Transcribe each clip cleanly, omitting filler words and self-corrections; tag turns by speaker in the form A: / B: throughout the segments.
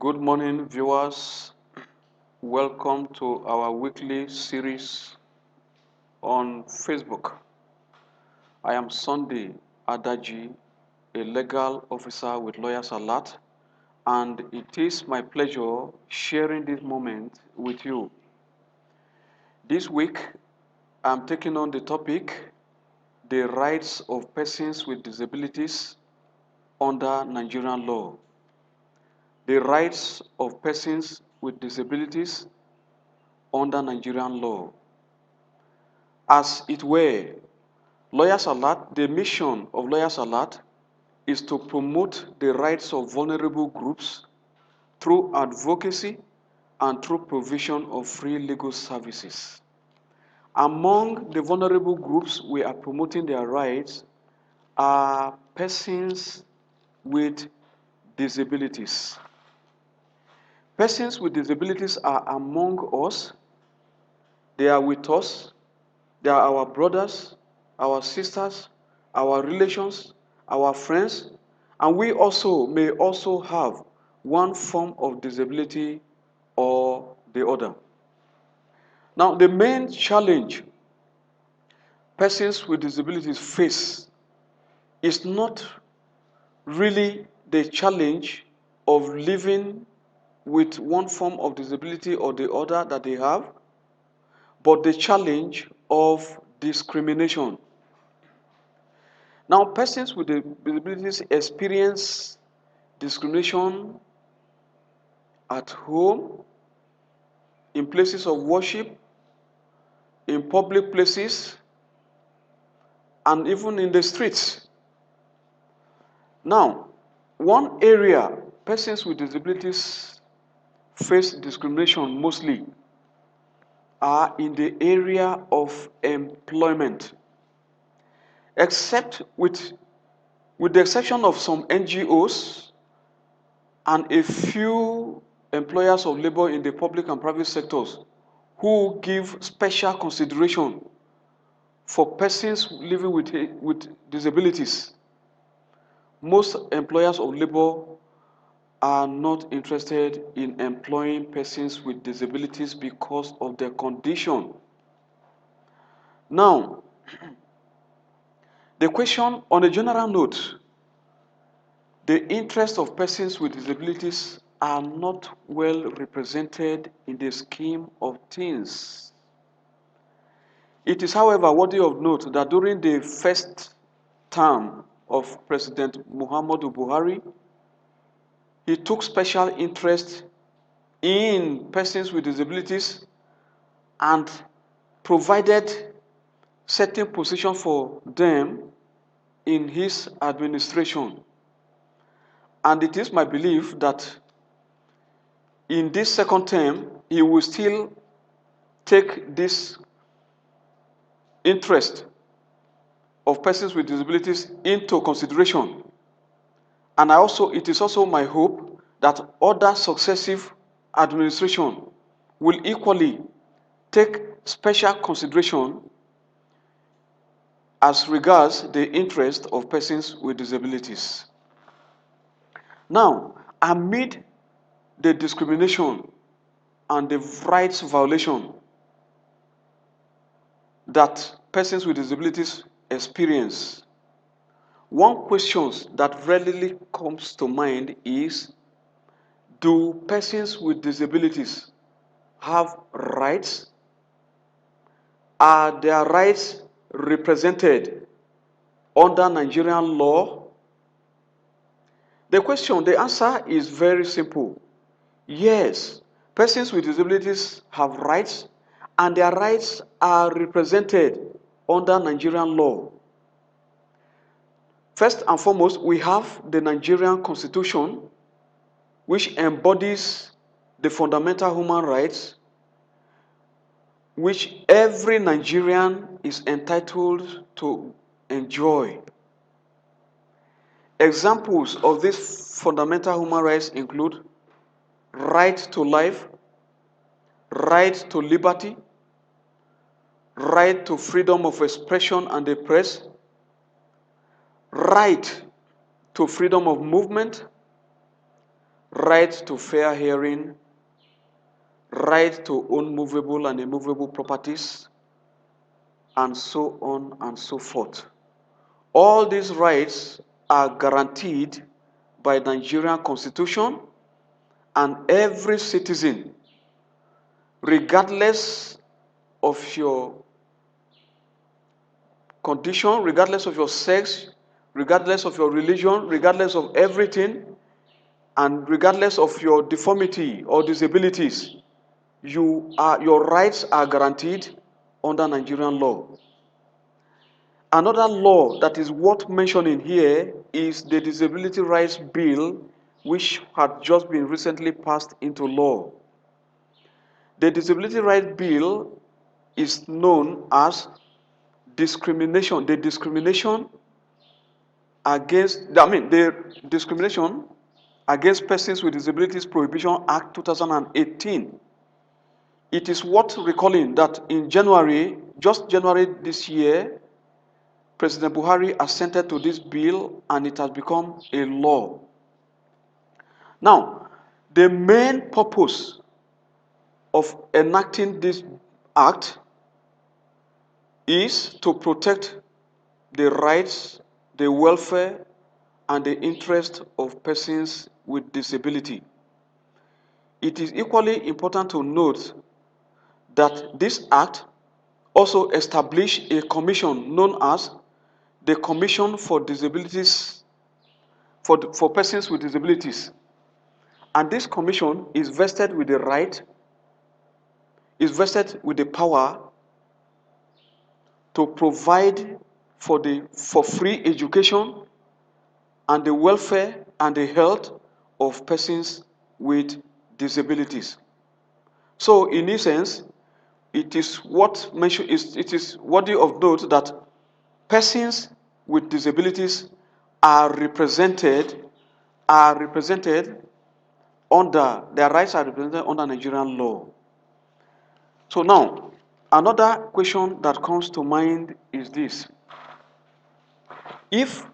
A: Good morning, viewers. Welcome to our weekly series on Facebook. I am Sunday Adaji, a legal officer with Lawyers Alert, and it is my pleasure sharing this moment with you. This week, I'm taking on the topic, the rights of persons with disabilities under Nigerian law. The rights of persons with disabilities under Nigerian law. As it were, Lawyers Alert, the mission of Lawyers Alert is to promote the rights of vulnerable groups through advocacy and through provision of free legal services. Among the vulnerable groups we are promoting their rights are persons with disabilities. Persons with disabilities are among us. They are with us. They are our brothers, our sisters, our relations, our friends, and we also may also have one form of disability or the other. Now, the main challenge persons with disabilities face is not really the challenge of living with one form of disability or the other that they have, but the challenge of discrimination. Now, persons with disabilities experience discrimination at home, in places of worship, in public places, and even in the streets. Now, one area persons with disabilities face discrimination mostly are in the area of employment. Except with the exception of some NGOs and a few employers of labor in the public and private sectors who give special consideration for persons living with disabilities. Most employers of labor are not interested in employing persons with disabilities because of their condition. Now, the question on a general note, the interests of persons with disabilities are not well represented in the scheme of things. It is, however, worthy of note that during the first term of President Muhammadu Buhari, he took special interest in persons with disabilities and provided certain position for them in his administration. And it is my belief that in this second term, he will still take this interest of persons with disabilities into consideration. And it is also my hope that other successive administration will equally take special consideration as regards the interest of persons with disabilities. Now, amid the discrimination and the rights violation that persons with disabilities experience, one question that readily comes to mind is, do persons with disabilities have rights? Are their rights represented under Nigerian law? The answer is very simple. Yes, persons with disabilities have rights, and their rights are represented under Nigerian law. First and foremost, we have the Nigerian Constitution, which embodies the fundamental human rights, which every Nigerian is entitled to enjoy. Examples of these fundamental human rights include right to life, right to liberty, right to freedom of expression and the press, right to freedom of movement, right to fair hearing, right to own movable and immovable properties, and so on and so forth. All these rights are guaranteed by the Nigerian Constitution, and every citizen, regardless of your condition, regardless of your sex, regardless of your religion, regardless of everything, and regardless of your deformity or disabilities, your rights are guaranteed under Nigerian law. Another law that is worth mentioning here is the Disability Rights Bill, which had just been recently passed into law. The Disability Rights Bill is known as discrimination. The Discrimination Against Persons with Disabilities Prohibition Act 2018. It is worth recalling that in just January this year, President Buhari assented to this bill and it has become a law. Now, the main purpose of enacting this act is to protect the rights, the welfare, and the interest of persons with disability. It is equally important to note that this act also established a commission known as the Commission for Disabilities for Persons with Disabilities. And this commission is vested with the power to provide for free education and the welfare and the health of persons with disabilities. So, in essence, it is worthy of note that persons with disabilities are represented under their rights are represented under Nigerian law. So now, another question that comes to mind is this: if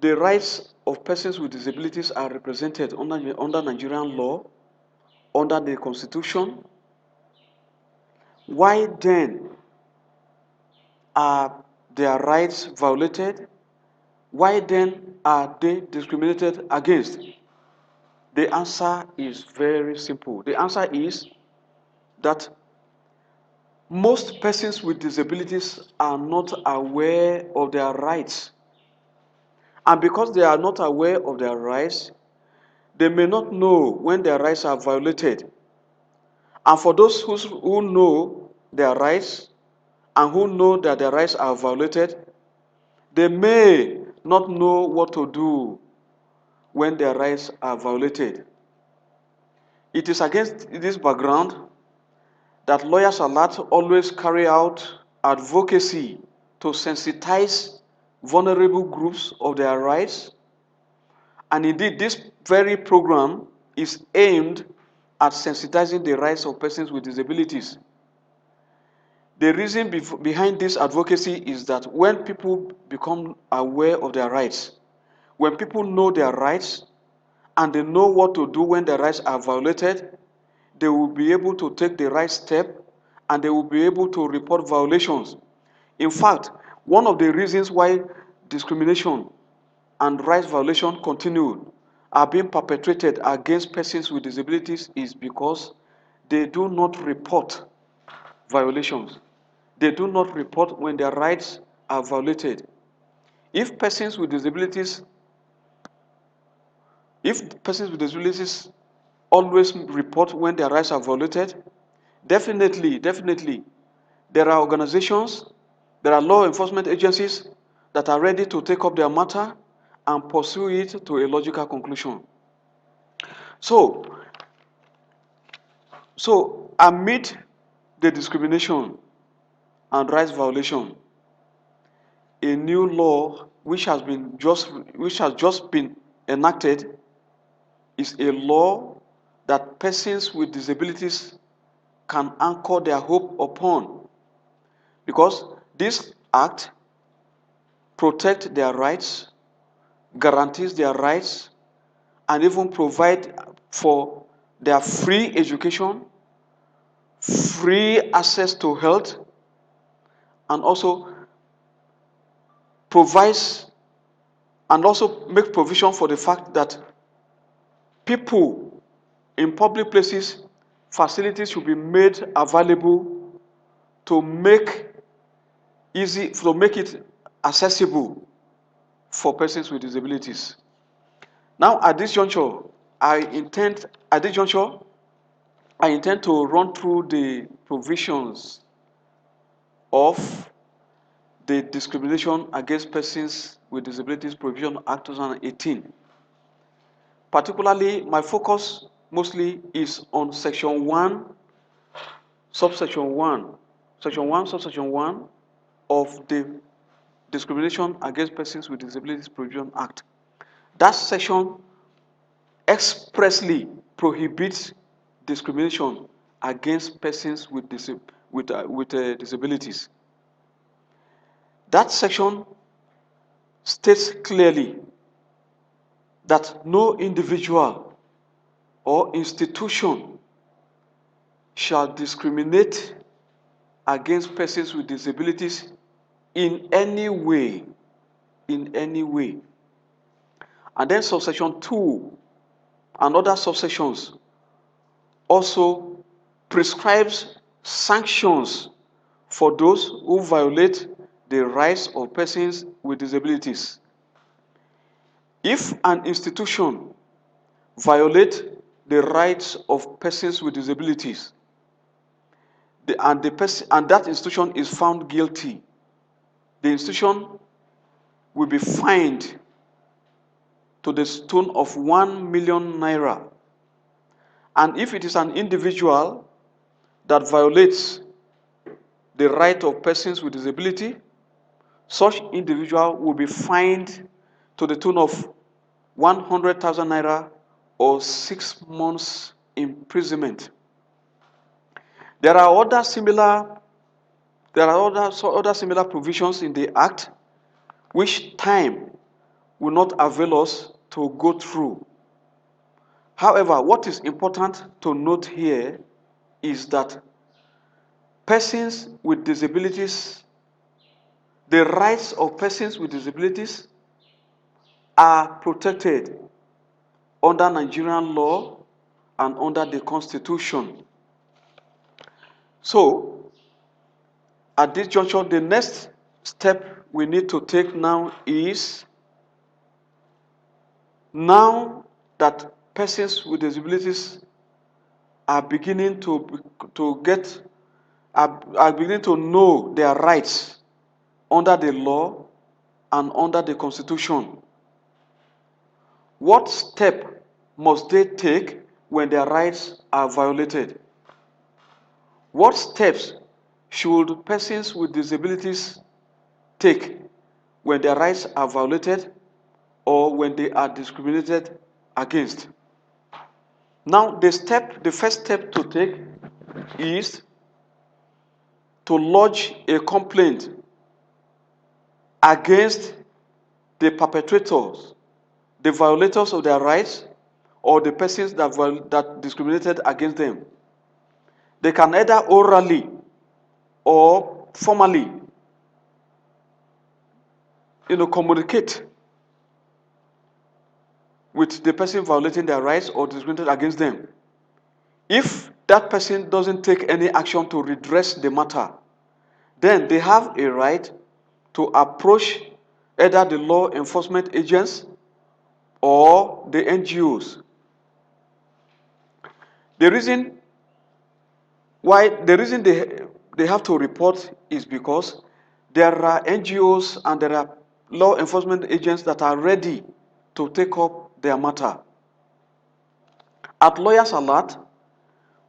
A: the rights of persons with disabilities are represented under Nigerian law, under the Constitution, why then are their rights violated? Why then are they discriminated against? The answer is very simple. The answer is that most persons with disabilities are not aware of their rights. And because they are not aware of their rights, they may not know when their rights are violated. And for those who know their rights and who know that their rights are violated, they may not know what to do when their rights are violated. It is against this background that lawyers alert always carry out advocacy to sensitize vulnerable groups of their rights. And indeed, this very program is aimed at sensitizing the rights of persons with disabilities. The reason behind this advocacy is that when people become aware of their rights, when people know their rights and they know what to do when their rights are violated, they will be able to take the right step and they will be able to report violations. In fact, one of the reasons why discrimination and rights violation are being perpetrated against persons with disabilities is because they do not report violations. They do not report when their rights are violated. If persons with disabilities, if persons with disabilities always report when their rights are violated, definitely, there are organizations, there are law enforcement agencies that are ready to take up their matter and pursue it to a logical conclusion. So amid the discrimination and rights violation, a new law which has just been enacted is a law that persons with disabilities can anchor their hope upon, because this act protects their rights, guarantees their rights, and even provide for their free education, free access to health, and also provides and also make provision for the fact that people in public places, facilities should be made available to make it accessible for persons with disabilities. Now, at this juncture, I intend to run through the provisions of the Discrimination Against Persons with Disabilities Provision Act 2018. Particularly, my focus mostly is on Section 1, Subsection 1, Section 1, Subsection 1 of the Discrimination Against Persons with Disabilities Provision Act. That section expressly prohibits discrimination against persons with disabilities. That section states clearly that no individual or institution shall discriminate against persons with disabilities in any way. In any way. And then subsection 2 and other subsections also prescribes sanctions for those who violate the rights of persons with disabilities. If an institution violates the rights of persons with disabilities, and that institution is found guilty, the institution will be fined to the tune of 1 million naira. And if it is an individual that violates the right of persons with disability, such individual will be fined to the tune of 100,000 naira or 6 months imprisonment. There are other similar provisions in the Act which time will not avail us to go through. However, what is important to note here is that persons with disabilities, the rights of persons with disabilities are protected under Nigerian law and under the Constitution. So, at this juncture, the next step we need to take now is, now that persons with disabilities are beginning to know their rights under the law and under the Constitution, what step must they take when their rights are violated? What steps should persons with disabilities take when their rights are violated or when they are discriminated against? Now, the first step to take is to lodge a complaint against the perpetrators, the violators of their rights, or the persons that discriminated against them. They can either orally or formally, communicate with the person violating their rights or discriminated against them. If that person doesn't take any action to redress the matter, then they have a right to approach either the law enforcement agents or the NGOs. The reason they have to report is because there are NGOs and there are law enforcement agents that are ready to take up their matter. At Lawyers Alert,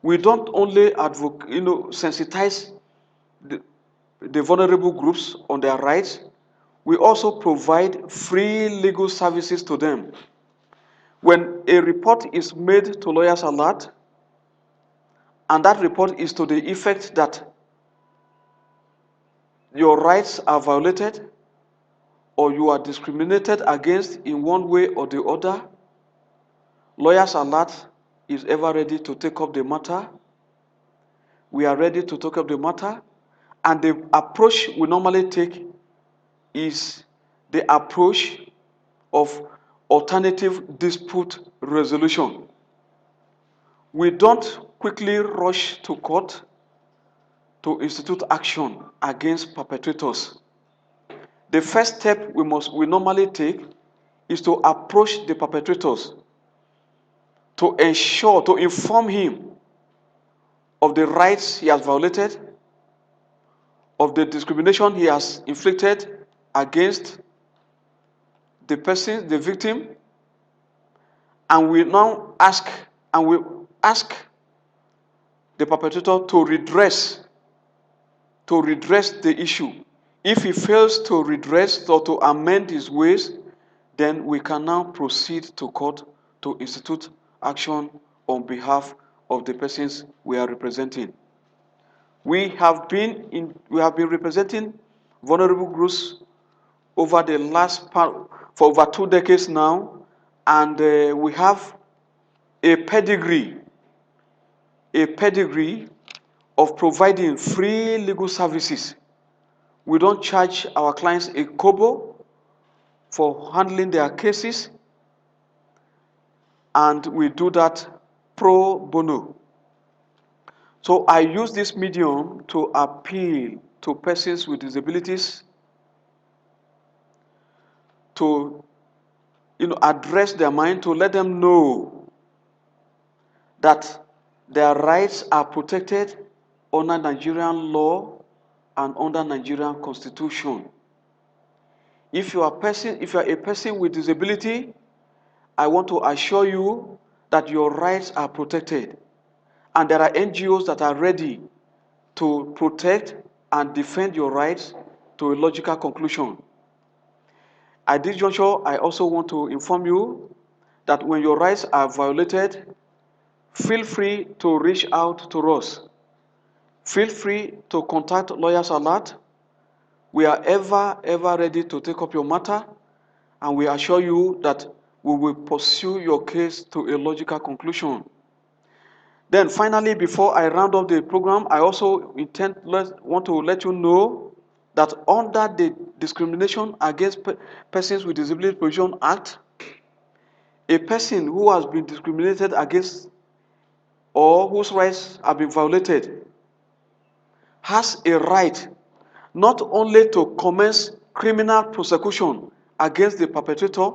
A: we don't only sensitize the vulnerable groups on their rights, we also provide free legal services to them. When a report is made to Lawyers Alert, and that report is to the effect that your rights are violated or you are discriminated against in one way or the other, Lawyers Alert is ever ready to take up the matter. We are ready to take up the matter. And the approach we normally take is the approach of alternative dispute resolution. We don't quickly rush to court to institute action against perpetrators. The first step we normally take is to approach the perpetrators to inform him of the rights he has violated, of the discrimination he has inflicted against the victim, and we ask the perpetrator to redress the issue. If he fails to redress or to amend his ways, then we can now proceed to court to institute action on behalf of the persons we are representing. We have been representing vulnerable groups over the for over 2 decades now, and we have a pedigree of providing free legal services. We don't charge our clients a kobo for handling their cases, and we do that pro bono. So I use this medium to appeal to persons with disabilities to address their mind, to let them know that their rights are protected under Nigerian law and under Nigerian Constitution. If you are a person with disability, I want to assure you that your rights are protected. And there are NGOs that are ready to protect and defend your rights to a logical conclusion. At this juncture, I also want to inform you that when your rights are violated, feel free to reach out to us. Feel free to contact Lawyers Alert. We are ever ready to take up your matter, and we assure you that we will pursue your case to a logical conclusion. Then finally, before I round up the program, I also want to let you know that under the Discrimination Against Persons with Disabilities Provision Act, a person who has been discriminated against or whose rights have been violated has a right not only to commence criminal prosecution against the perpetrator,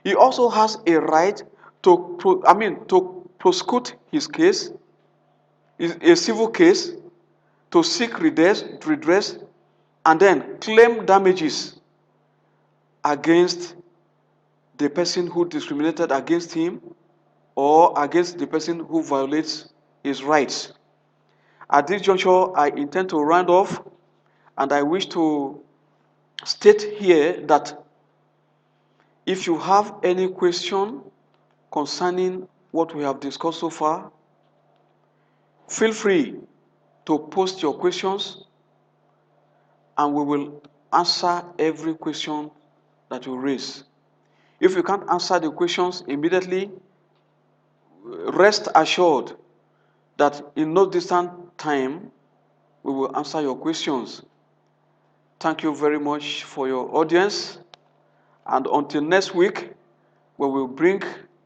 A: he also has a right to prosecute his case, a civil case, to seek redress, and then claim damages against the person who discriminated against him or against the person who violates his rights. At this juncture, I intend to round off, and I wish to state here that if you have any question concerning what we have discussed so far, feel free to post your questions, and we will answer every question that you raise. If you can't answer the questions immediately, rest assured that in no distant time, we will answer your questions. Thank you very much for your audience. And until next week, we will bring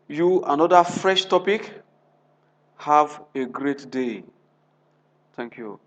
A: you another fresh topic. Have a great day. Thank you.